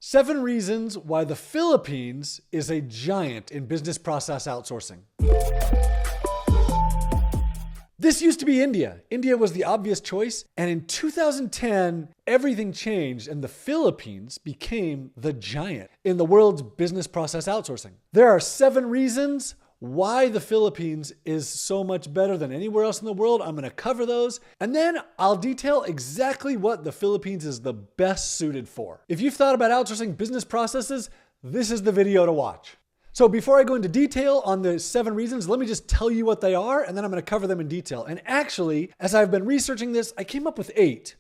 7 reasons why the Philippines is a giant in business process outsourcing. This used to be India. India was the obvious choice. And in 2010, everything changed and the Philippines became the giant in the world's business process outsourcing. There are 7 reasons why the Philippines is so much better than anywhere else in the world. I'm going to cover those, and then I'll detail exactly what the Philippines is the best suited for. If you've thought about outsourcing business processes, this is the video to watch. So before I go into detail on the 7 reasons, let me just tell you what they are, and then I'm going to cover them in detail. And actually, as I've been researching this, I came up with 8.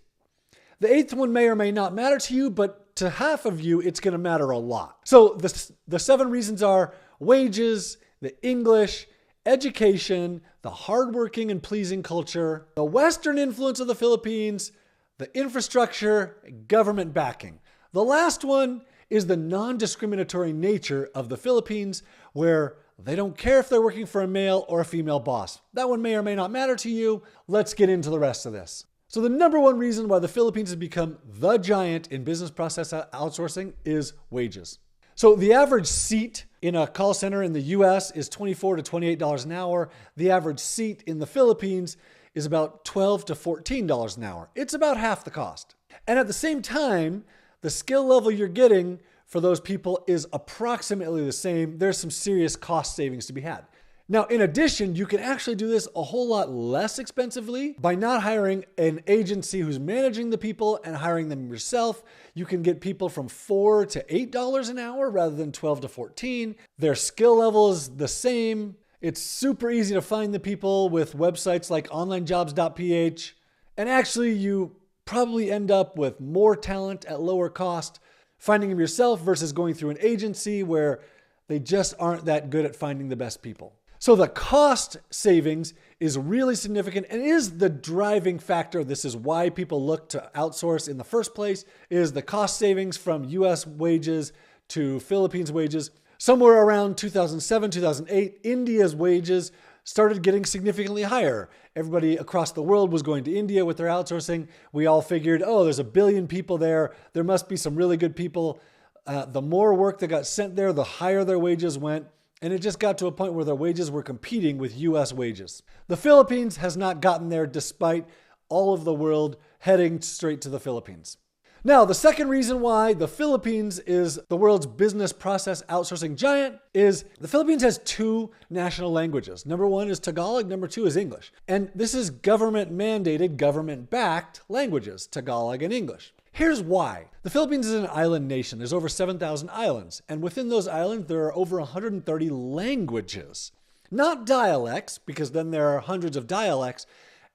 The 8th one may or may not matter to you, but to half of you, it's going to matter a lot. So the 7 reasons are wages, the English, education, the hardworking and pleasing culture, the Western influence of the Philippines, the infrastructure, government backing. The last one is the non-discriminatory nature of the Philippines, where they don't care if they're working for a male or a female boss. That one may or may not matter to you. Let's get into the rest of this. So the number one reason why the Philippines has become the giant in business process outsourcing is wages. So the average seat in a call center in the US is $24 to $28 an hour. The average seat in the Philippines is about $12 to $14 an hour. It's about half the cost. And at the same time, the skill level you're getting for those people is approximately the same. There's some serious cost savings to be had. Now, in addition, you can actually do this a whole lot less expensively by not hiring an agency who's managing the people and hiring them yourself. You can get people from $4 to $8 an hour rather than $12 to $14. Their skill level is the same. It's super easy to find the people with websites like onlinejobs.ph. And actually, you probably end up with more talent at lower cost finding them yourself versus going through an agency where they just aren't that good at finding the best people. So the cost savings is really significant and is the driving factor. This is why people look to outsource in the first place, is the cost savings from US wages to Philippines wages. Somewhere around 2007, 2008, India's wages started getting significantly higher. Everybody across the world was going to India with their outsourcing. We all figured, oh, there's 1 billion people there. There must be some really good people. The more work that got sent there, the higher their wages went. And it just got to a point where their wages were competing with US wages. The Philippines has not gotten there despite all of the world heading straight to the Philippines. Now, the second reason why the Philippines is the world's business process outsourcing giant is the Philippines has 2 national languages. Number 1 is Tagalog, number 2 is English. And this is government mandated, government backed languages, Tagalog and English. Here's why. The Philippines is an island nation. There's over 7,000 islands. And within those islands, there are over 130 languages. Not dialects, because then there are hundreds of dialects,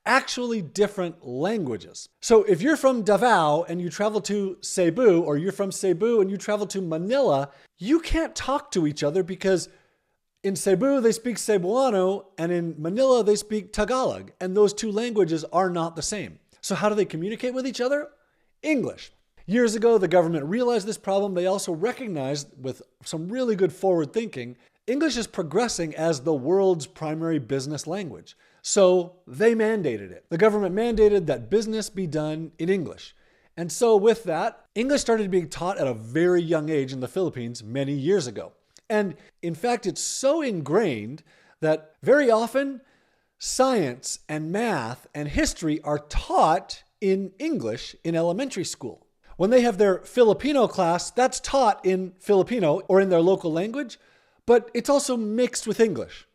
actually different languages. So if you're from Davao and you travel to Cebu, or you're from Cebu and you travel to Manila, you can't talk to each other because in Cebu, they speak Cebuano, and in Manila, they speak Tagalog. And those 2 languages are not the same. So how do they communicate with each other? English. Years ago, the government realized this problem. They also recognized, with some really good forward thinking, English is progressing as the world's primary business language. So they mandated it. The government mandated that business be done in English. And so with that, English started being taught at a very young age in the Philippines many years ago. And in fact, it's so ingrained that very often science and math and history are taught in English in elementary school. When they have their Filipino class, that's taught in Filipino or in their local language, but it's also mixed with English.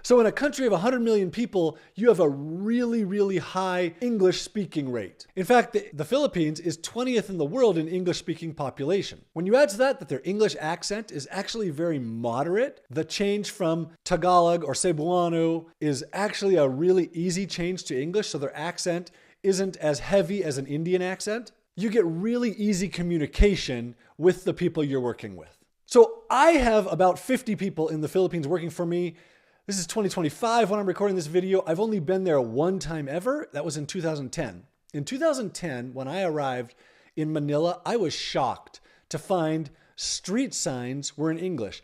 So in a country of 100 million people, you have a really, really high English speaking rate. In fact, the Philippines is 20th in the world in English speaking population. When you add to that their English accent is actually very moderate, the change from Tagalog or Cebuano is actually a really easy change to English, so their accent isn't as heavy as an Indian accent. You get really easy communication with the people you're working with. So I have about 50 people in the Philippines working for me. This is 2025 when I'm recording this video. I've only been there one time ever. That was in 2010. In 2010, when I arrived in Manila, I was shocked to find street signs were in English.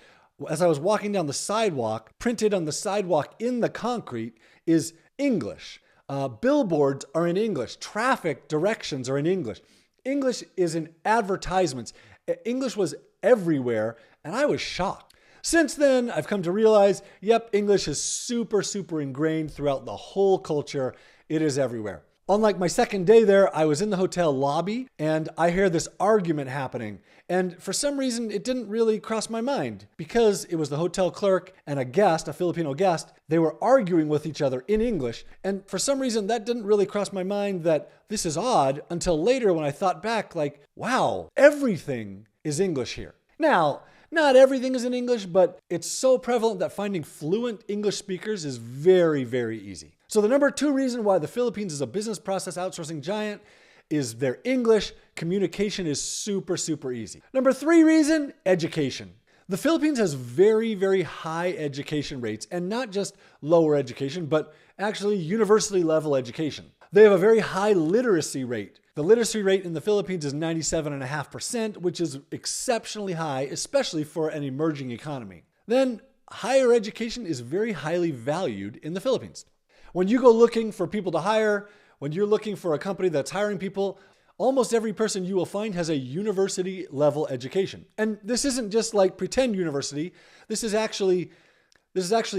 As I was walking down the sidewalk, printed on the sidewalk in the concrete is English. Billboards are in English. Traffic directions are in English. English is in advertisements. English was everywhere, and I was shocked. Since then, I've come to realize, yep, English is super, super ingrained throughout the whole culture. It is everywhere. On like my second day there, I was in the hotel lobby and I hear this argument happening. And for some reason, it didn't really cross my mind because it was the hotel clerk and a guest, a Filipino guest. They were arguing with each other in English. And for some reason, that didn't really cross my mind that this is odd until later when I thought back like, wow, everything is English here. Now, not everything is in English, but it's so prevalent that finding fluent English speakers is very, very easy. So the number 2 reason why the Philippines is a business process outsourcing giant is their English communication is super, super easy. Number 3 reason, education. The Philippines has very, very high education rates, and not just lower education, but actually university level education. They have a very high literacy rate. The literacy rate in the Philippines is 97.5%, which is exceptionally high, especially for an emerging economy. Then, higher education is very highly valued in the Philippines. When you go looking for people to hire, when you're looking for a company that's hiring people, almost every person you will find has a university level education. And this isn't just like pretend university. This is actually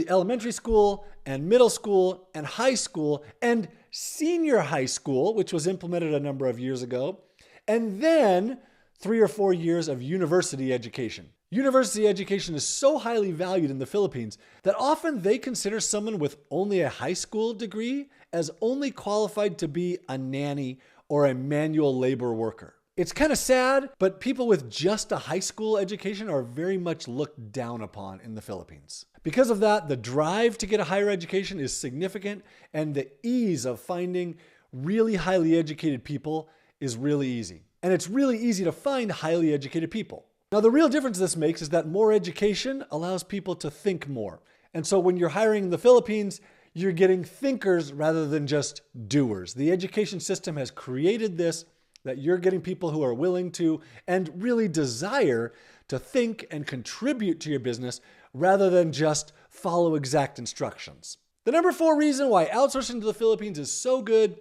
elementary school and middle school and high school and senior high school, which was implemented a number of years ago, and then 3 or 4 years of university education. University education is so highly valued in the Philippines that often they consider someone with only a high school degree as only qualified to be a nanny or a manual labor worker. It's kind of sad, but people with just a high school education are very much looked down upon in the Philippines. Because of that, the drive to get a higher education is significant, and the ease of finding really highly educated people is really easy. And it's really easy to find highly educated people. Now, the real difference this makes is that more education allows people to think more. And so when you're hiring in the Philippines, you're getting thinkers rather than just doers. The education system has created this, that you're getting people who are willing to and really desire to think and contribute to your business rather than just follow exact instructions. The number 4 reason why outsourcing to the Philippines is so good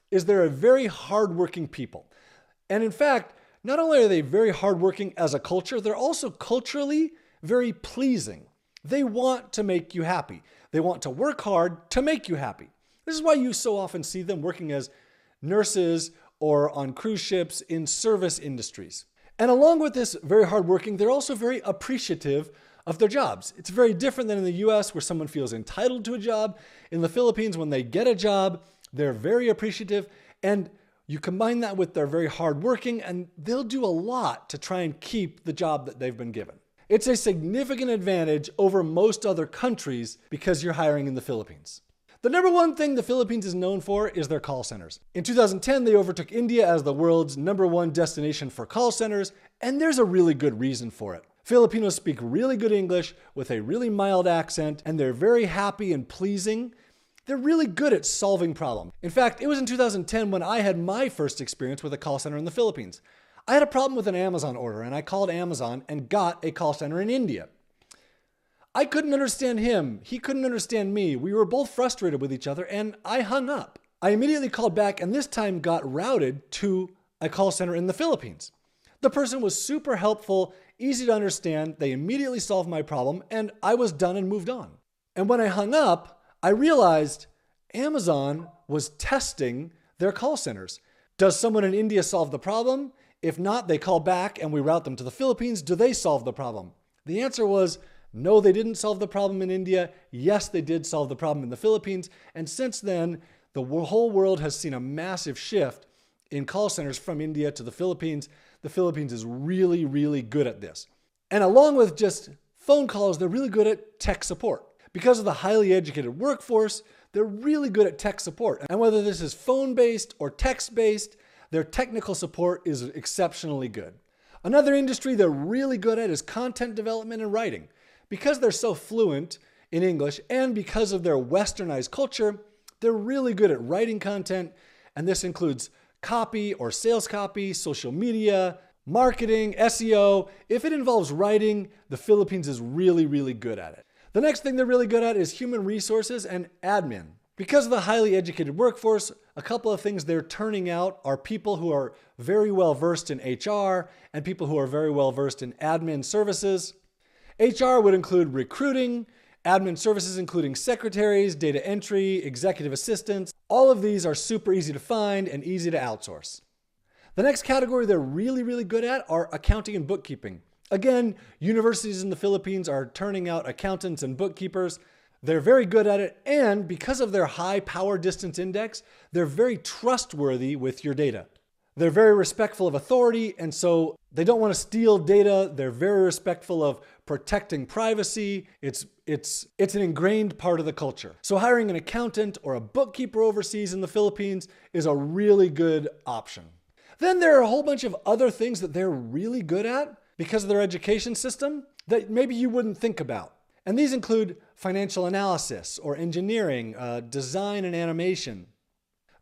is they're a very hardworking people. And in fact, not only are they very hardworking as a culture, they're also culturally very pleasing. They want to make you happy. They want to work hard to make you happy. This is why you so often see them working as nurses or on cruise ships in service industries. And along with this very hardworking, they're also very appreciative of their jobs. It's very different than in the US where someone feels entitled to a job. In the Philippines, when they get a job, they're very appreciative, and you combine that with they're very hardworking, and they'll do a lot to try and keep the job that they've been given. It's a significant advantage over most other countries because you're hiring in the Philippines. The number 1 thing the Philippines is known for is their call centers. In 2010, they overtook India as the world's number 1 destination for call centers, and there's a really good reason for it. Filipinos speak really good English with a really mild accent, and they're very happy and pleasing. They're really good at solving problems. In fact, it was in 2010 when I had my first experience with a call center in the Philippines. I had a problem with an Amazon order, and I called Amazon and got a call center in India. I couldn't understand him. He couldn't understand me. We were both frustrated with each other, and I hung up. I immediately called back, and this time got routed to a call center in the Philippines. The person was super helpful, easy to understand. They immediately solved my problem, and I was done and moved on. And when I hung up, I realized Amazon was testing their call centers. Does someone in India solve the problem? If not, they call back and we route them to the Philippines. Do they solve the problem? The answer was no, they didn't solve the problem in India. Yes, they did solve the problem in the Philippines. And since then, the whole world has seen a massive shift in call centers from India to the Philippines. The Philippines is really, really good at this. And along with just phone calls, they're really good at tech support. Because of the highly educated workforce, they're really good at tech support. And whether this is phone-based or text-based, their technical support is exceptionally good. Another industry they're really good at is content development and writing. Because they're so fluent in English and because of their westernized culture, they're really good at writing content. And this includes copy or sales copy, social media, marketing, SEO. If it involves writing, the Philippines is really, really good at it. The next thing they're really good at is human resources and admin. Because of the highly educated workforce, a couple of things they're turning out are people who are very well versed in HR and people who are very well versed in admin services. HR would include recruiting, admin services including secretaries, data entry, executive assistants. All of these are super easy to find and easy to outsource. The next category they're really, really good at are accounting and bookkeeping. Again, universities in the Philippines are turning out accountants and bookkeepers. They're very good at it, and because of their high power distance index, they're very trustworthy with your data. They're very respectful of authority, and so they don't want to steal data. They're very respectful of protecting privacy. It's an ingrained part of the culture. So hiring an accountant or a bookkeeper overseas in the Philippines is a really good option. Then there are a whole bunch of other things that they're really good at because of their education system that maybe you wouldn't think about. And these include financial analysis or engineering, design and animation,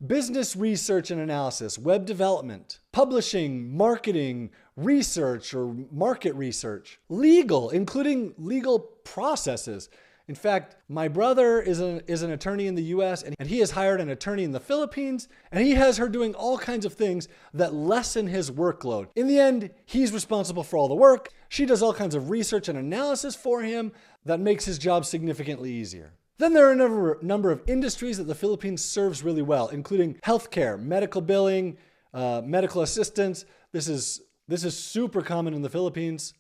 business research and analysis, web development, publishing, marketing, research or market research, legal, including legal processes. In fact, my brother is an attorney in the US and he has hired an attorney in the Philippines, and he has her doing all kinds of things that lessen his workload. In the end, he's responsible for all the work. She does all kinds of research and analysis for him that makes his job significantly easier. Then there are a number of industries that the Philippines serves really well, including healthcare, medical billing, medical assistance. This is super common in the Philippines.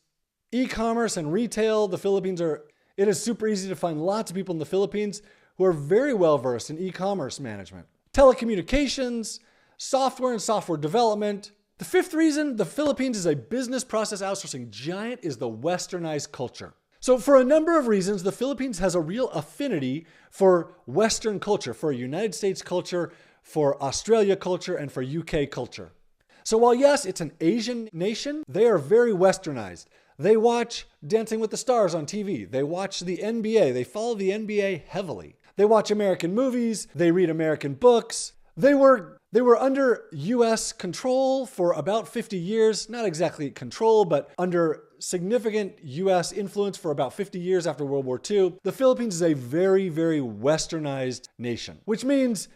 E-commerce and retail, it is super easy to find lots of people in the Philippines who are very well versed in e-commerce management. Telecommunications, software and software development. The fifth reason the Philippines is a business process outsourcing giant is the westernized culture. So for a number of reasons, the Philippines has a real affinity for Western culture, for United States culture, for Australia culture, and for UK culture. So while yes, it's an Asian nation, they are very westernized. They watch Dancing with the Stars on TV. They watch the NBA. They follow the NBA heavily. They watch American movies. They read American books. They were under US control for about 50 years. Not exactly control, but under significant US influence for about 50 years after World War II. The Philippines is a very, very westernized nation, which means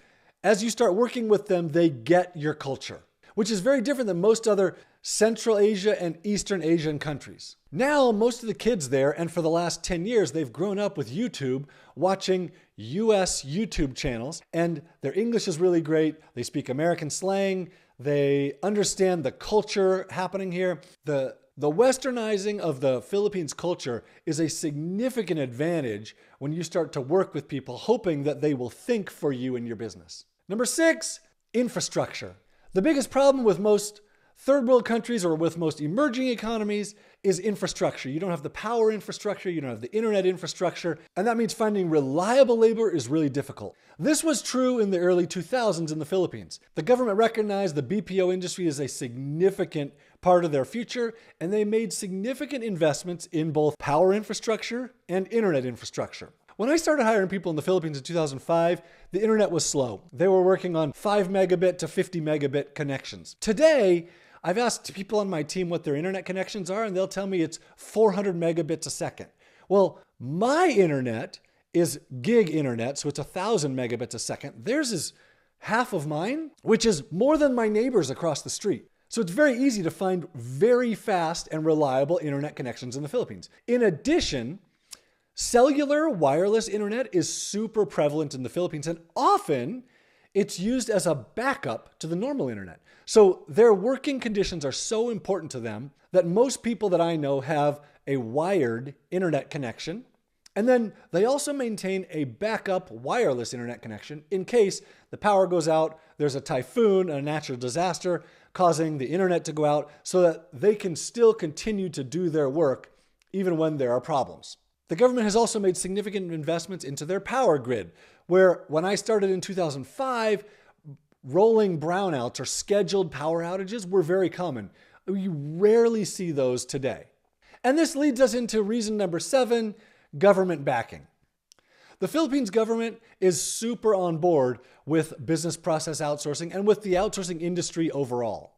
as you start working with them, they get your culture, which is very different than most other Central Asia and Eastern Asian countries. Now, most of the kids there, and for the last 10 years, they've grown up with YouTube, watching US YouTube channels, and their English is really great. They speak American slang. They understand the culture happening here. The westernizing of the Philippines culture is a significant advantage when you start to work with people, hoping that they will think for you in your business. Number 6, infrastructure. The biggest problem with most third world countries or with most emerging economies is infrastructure. You don't have the power infrastructure, you don't have the internet infrastructure, and that means finding reliable labor is really difficult. This was true in the early 2000s in the Philippines. The government recognized the BPO industry as a significant part of their future, and they made significant investments in both power infrastructure and internet infrastructure. When I started hiring people in the Philippines in 2005, the internet was slow. They were working on 5 megabit to 50 megabit connections. Today, I've asked people on my team what their internet connections are, and they'll tell me it's 400 megabits a second. Well, my internet is gig internet, so it's 1,000 megabits a second. Theirs is half of mine, which is more than my neighbors across the street. So it's very easy to find very fast and reliable internet connections in the Philippines. In addition, cellular wireless internet is super prevalent in the Philippines, and often it's used as a backup to the normal internet. So their working conditions are so important to them that most people that I know have a wired internet connection. And then they also maintain a backup wireless internet connection in case the power goes out, there's a typhoon, a natural disaster causing the internet to go out, so that they can still continue to do their work even when there are problems. The government has also made significant investments into their power grid, where when I started in 2005, rolling brownouts or scheduled power outages were very common. You rarely see those today. And this leads us into reason number 7, government backing. The Philippines government is super on board with business process outsourcing and with the outsourcing industry overall.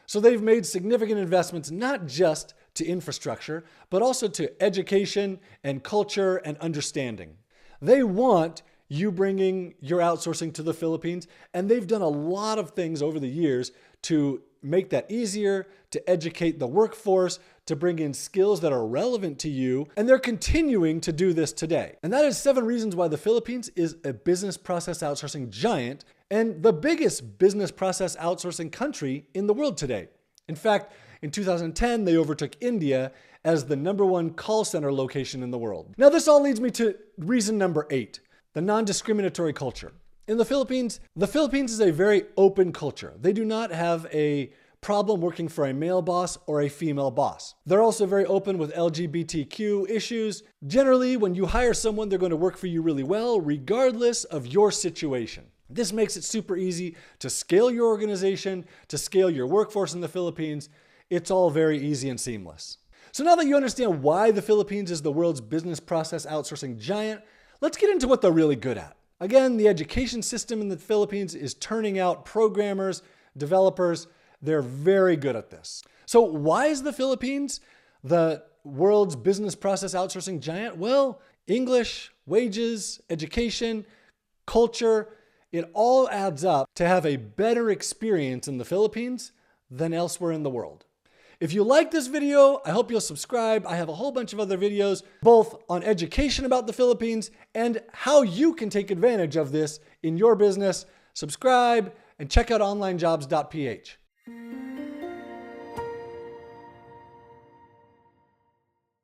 So they've made significant investments not just to infrastructure, but also to education and culture and understanding. They want you bringing your outsourcing to the Philippines. And they've done a lot of things over the years to make that easier, to educate the workforce, to bring in skills that are relevant to you. And they're continuing to do this today. And that is 7 reasons why the Philippines is a business process outsourcing giant and the biggest business process outsourcing country in the world today. In fact, in 2010, they overtook India as the #1 call center location in the world. Now, this all leads me to reason number 8, the non-discriminatory culture. In the Philippines is a very open culture. They do not have a problem working for a male boss or a female boss. They're also very open with LGBTQ issues. Generally, when you hire someone, they're going to work for you really well, regardless of your situation. This makes it super easy to scale your organization, to scale your workforce in the Philippines. It's all very easy and seamless. So now that you understand why the Philippines is the world's business process outsourcing giant, let's get into what they're really good at. Again, the education system in the Philippines is turning out programmers, developers. They're very good at this. So why is the Philippines the world's business process outsourcing giant? Well, English, wages, education, culture, it all adds up to have a better experience in the Philippines than elsewhere in the world. If you like this video, I hope you'll subscribe. I have a whole bunch of other videos, both on education about the Philippines and how you can take advantage of this in your business. Subscribe and check out onlinejobs.ph.